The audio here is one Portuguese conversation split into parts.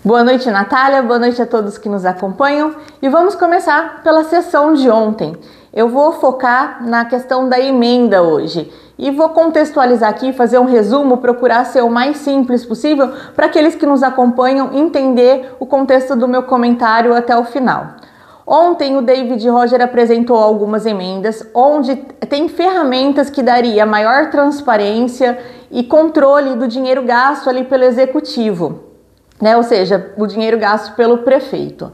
Boa noite, Natália. Boa noite a todos que nos acompanham. E vamos começar pela sessão de ontem. Eu vou focar na questão da emenda hoje. E vou contextualizar aqui, fazer um resumo, procurar ser o mais simples possível para aqueles que nos acompanham entender o contexto do meu comentário até o final. Ontem o David Roger apresentou algumas emendas onde tem ferramentas que daria maior transparência e controle do dinheiro gasto ali pelo executivo, né? Ou seja, o dinheiro gasto pelo prefeito.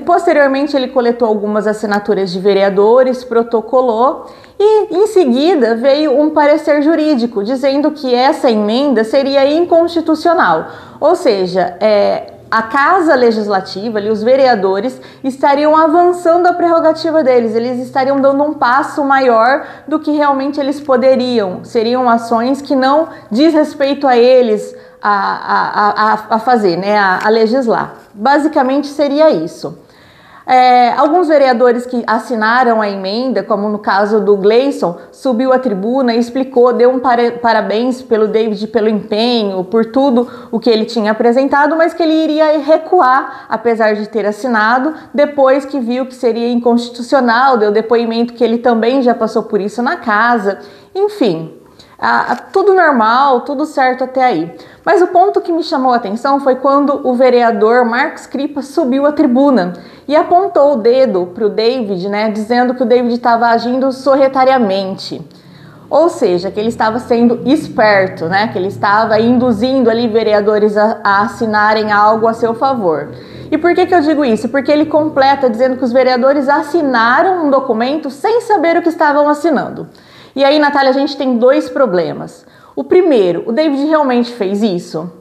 Posteriormente ele coletou algumas assinaturas de vereadores, protocolou e em seguida veio um parecer jurídico dizendo que essa emenda seria inconstitucional, ou seja, a Casa Legislativa, ali, os vereadores, estariam avançando a prerrogativa deles, eles estariam dando um passo maior do que realmente eles poderiam, seriam ações que não diz respeito a eles a fazer, né, a legislar. Basicamente seria isso. Alguns vereadores que assinaram a emenda, como no caso do Gleison, subiu à tribuna e explicou, deu um parabéns pelo David pelo empenho, por tudo o que ele tinha apresentado, mas que ele iria recuar, apesar de ter assinado, depois que viu que seria inconstitucional, deu depoimento que ele também já passou por isso na casa, enfim. Tudo normal, tudo certo até aí. Mas o ponto que me chamou a atenção foi quando o vereador Marcos Cripa subiu à tribuna e apontou o dedo para o David, né, dizendo que o David estava agindo sorretariamente. Ou seja, que ele estava sendo esperto, né, que ele estava induzindo ali vereadores a assinarem algo a seu favor. E por que eu digo isso? Porque ele completa dizendo que os vereadores assinaram um documento sem saber o que estavam assinando. E aí, Natália, a gente tem dois problemas. O primeiro, o David realmente fez isso,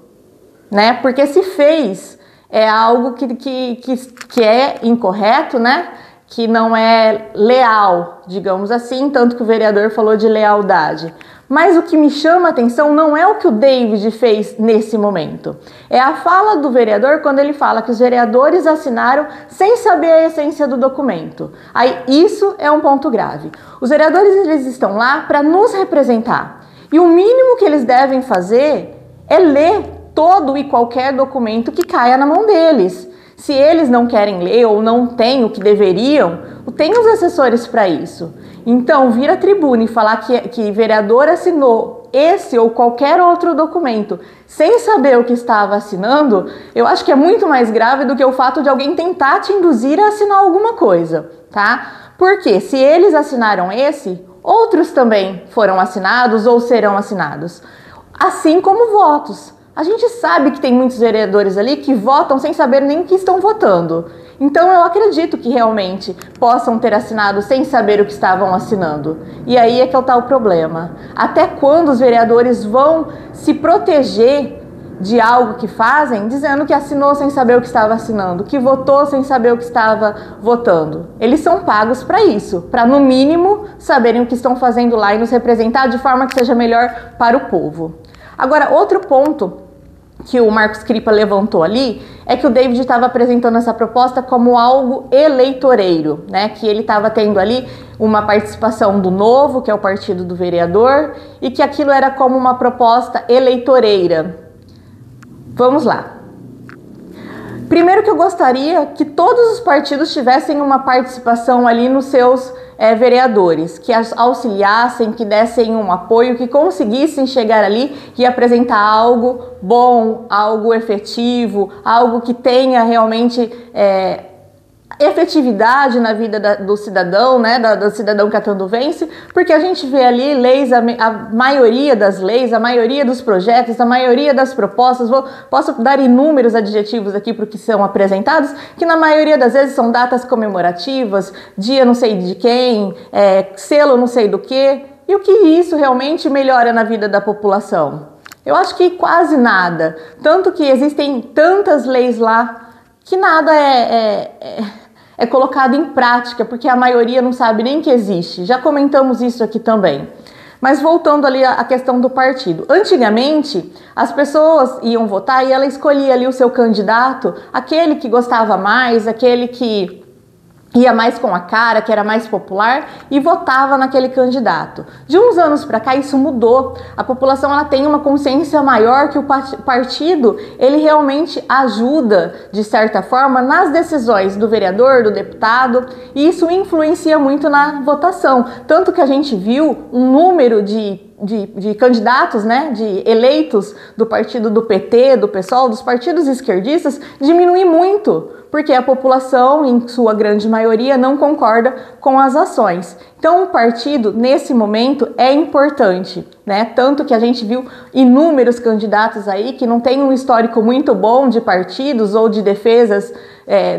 né? Porque se fez, é algo que é incorreto, né? Que não é leal, digamos assim, tanto que o vereador falou de lealdade. Mas o que me chama a atenção não é o que o David fez nesse momento. É a fala do vereador quando ele fala que os vereadores assinaram sem saber a essência do documento. Aí isso é um ponto grave. Os vereadores, eles estão lá para nos representar. E o mínimo que eles devem fazer é ler todo e qualquer documento que caia na mão deles. Se eles não querem ler ou não têm o que deveriam, tem os assessores para isso. Então, vir à tribuna e falar que vereador assinou esse ou qualquer outro documento sem saber o que estava assinando, eu acho que é muito mais grave do que o fato de alguém tentar te induzir a assinar alguma coisa, tá? Porque se eles assinaram esse, outros também foram assinados ou serão assinados. Assim como votos. A gente sabe que tem muitos vereadores ali que votam sem saber nem o que estão votando. Então eu acredito que realmente possam ter assinado sem saber o que estavam assinando. E aí é que está o problema. Até quando os vereadores vão se proteger de algo que fazem, dizendo que assinou sem saber o que estava assinando, que votou sem saber o que estava votando? Eles são pagos para isso, para no mínimo saberem o que estão fazendo lá e nos representar de forma que seja melhor para o povo. Agora, outro ponto que o Marcos Cripa levantou ali é que o David estava apresentando essa proposta como algo eleitoreiro, né? Que ele estava tendo ali uma participação do Novo, que é o partido do vereador, e que aquilo era como uma proposta eleitoreira. Vamos lá. Primeiro que eu gostaria que todos os partidos tivessem uma participação ali nos seus vereadores, que auxiliassem, que dessem um apoio, que conseguissem chegar ali e apresentar algo bom, algo efetivo, algo que tenha realmente efetividade na vida do cidadão, né, do cidadão catanduvense, porque a gente vê ali leis, a maioria das leis, a maioria dos projetos, a maioria das propostas, posso dar inúmeros adjetivos aqui para o que são apresentados, que na maioria das vezes são datas comemorativas, dia não sei de quem, selo não sei do que, e o que isso realmente melhora na vida da população? Eu acho que quase nada, tanto que existem tantas leis lá que nada é colocado em prática, porque a maioria não sabe nem que existe. Já comentamos isso aqui também. Mas voltando ali à questão do partido. Antigamente, as pessoas iam votar e ela escolhia ali o seu candidato, aquele que gostava mais, aquele que ia mais com a cara, que era mais popular, e votava naquele candidato. De uns anos para cá isso mudou. A população ela tem uma consciência maior que o partido ele realmente ajuda de certa forma nas decisões do vereador, do deputado, e isso influencia muito na votação. Tanto que a gente viu um número de candidatos, né, de eleitos do partido do PT, do PSOL, dos partidos esquerdistas, diminuir muito, porque a população, em sua grande maioria, não concorda com as ações. Então, o partido, nesse momento, é importante, né? Tanto que a gente viu inúmeros candidatos aí que não têm um histórico muito bom de partidos ou de defesas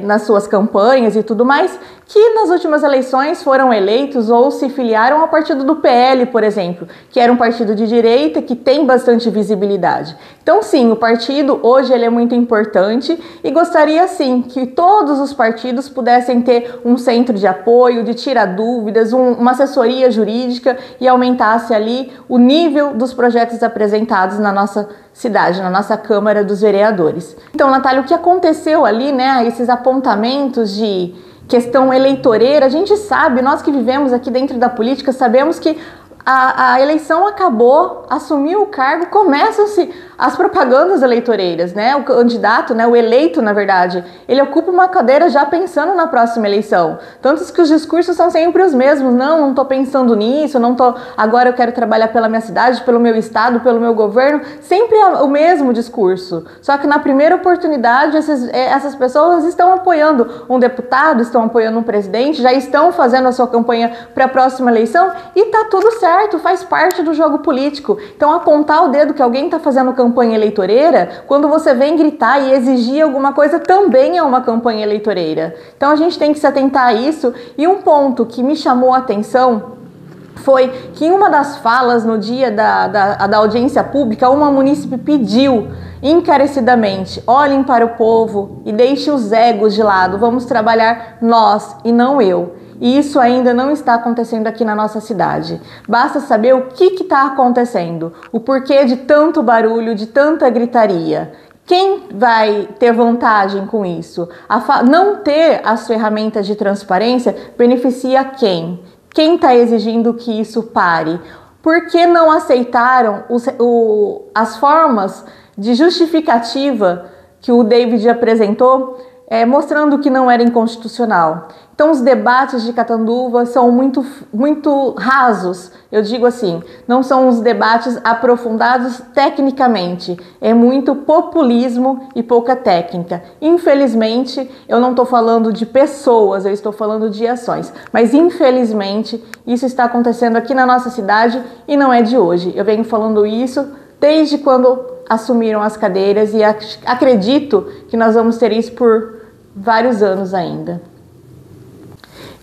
nas suas campanhas e tudo mais, que nas últimas eleições foram eleitos ou se filiaram ao partido do PL, por exemplo, que era um partido de direita que tem bastante visibilidade. Então, sim, o partido hoje ele é muito importante e gostaria, sim, que todos os partidos pudessem ter um centro de apoio, de tirar dúvidas, uma assessoria jurídica e aumentasse ali o nível dos projetos apresentados na nossa cidade, na nossa Câmara dos Vereadores. Então, Natália, o que aconteceu ali, né, esses apontamentos de questão eleitoreira, a gente sabe, nós que vivemos aqui dentro da política, sabemos que a eleição acabou, assumiu o cargo, começam-se as propagandas eleitoreiras, né? O candidato, né, o eleito, na verdade, ele ocupa uma cadeira já pensando na próxima eleição. Tanto que os discursos são sempre os mesmos. Não estou pensando nisso, agora eu quero trabalhar pela minha cidade, pelo meu estado, pelo meu governo. Sempre é o mesmo discurso. Só que na primeira oportunidade, essas pessoas estão apoiando um deputado, estão apoiando um presidente, já estão fazendo a sua campanha para a próxima eleição e tá tudo certo, faz parte do jogo político. Então, apontar o dedo que alguém está fazendo campanha eleitoreira, quando você vem gritar e exigir alguma coisa, também é uma campanha eleitoreira. Então, a gente tem que se atentar a isso. E um ponto que me chamou a atenção foi que em uma das falas no dia da audiência pública, uma munícipe pediu encarecidamente: olhem para o povo e deixem os egos de lado, vamos trabalhar nós e não eu. E isso ainda não está acontecendo aqui na nossa cidade. Basta saber o que está acontecendo, o porquê de tanto barulho, de tanta gritaria. Quem vai ter vantagem com isso? Não ter as ferramentas de transparência beneficia quem? Quem está exigindo que isso pare? Por que não aceitaram as formas de justificativa que o David apresentou, mostrando que não era inconstitucional? Então, os debates de Catanduva são muito rasos, eu digo assim, não são os debates aprofundados tecnicamente, é muito populismo e pouca técnica. Infelizmente, eu não estou falando de pessoas, eu estou falando de ações, mas infelizmente isso está acontecendo aqui na nossa cidade e não é de hoje. Eu venho falando isso desde quando assumiram as cadeiras e acredito que nós vamos ter isso por vários anos ainda.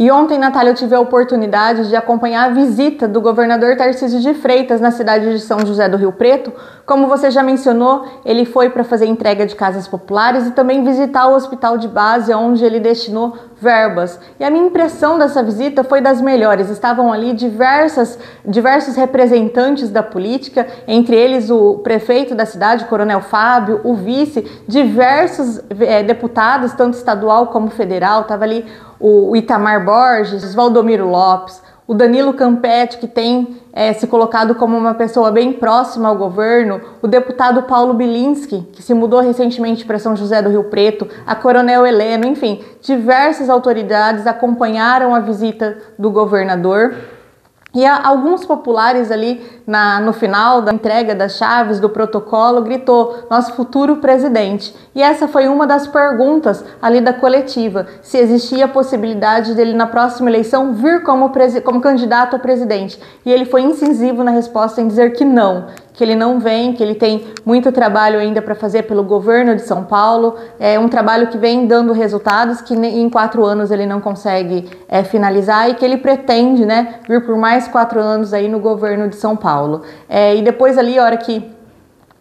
E ontem, Natália, eu tive a oportunidade de acompanhar a visita do governador Tarcísio de Freitas na cidade de São José do Rio Preto. Como você já mencionou, ele foi para fazer entrega de casas populares e também visitar o hospital de base, onde ele destinou verbas. E a minha impressão dessa visita foi das melhores. Estavam ali diversos representantes da política, entre eles o prefeito da cidade, Coronel Fábio, o vice, diversos deputados, tanto estadual como federal. Estava ali o Itamar Borges, Valdomiro Lopes, o Danilo Campetti, que tem se colocado como uma pessoa bem próxima ao governo, o deputado Paulo Bilinski, que se mudou recentemente para São José do Rio Preto, a Coronel Heleno, enfim, diversas autoridades acompanharam a visita do governador. E alguns populares ali no final da entrega das chaves do protocolo gritou: nosso futuro presidente. E essa foi uma das perguntas ali da coletiva, se existia a possibilidade dele na próxima eleição vir como candidato a presidente. E ele foi incisivo na resposta em dizer que não, que ele não vem, que ele tem muito trabalho ainda para fazer pelo governo de São Paulo, é um trabalho que vem dando resultados que em 4 anos ele não consegue finalizar e que ele pretende, né, vir por mais 4 anos aí no governo de São Paulo. E depois ali, a hora que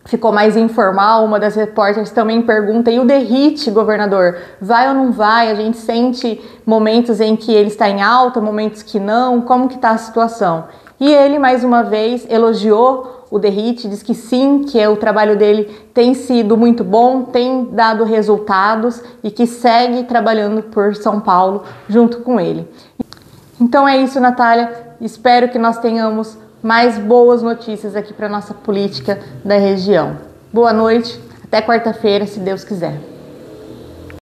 ficou mais informal, uma das repórteres também pergunta: e o DERIT, governador, vai ou não vai? A gente sente momentos em que ele está em alta, momentos que não, como que está a situação? E ele, mais uma vez, elogiou o DERIT, diz que sim, que o trabalho dele tem sido muito bom, tem dado resultados e que segue trabalhando por São Paulo junto com ele. Então é isso, Natália. Espero que nós tenhamos mais boas notícias aqui para nossa política da região. Boa noite, até quarta-feira, se Deus quiser.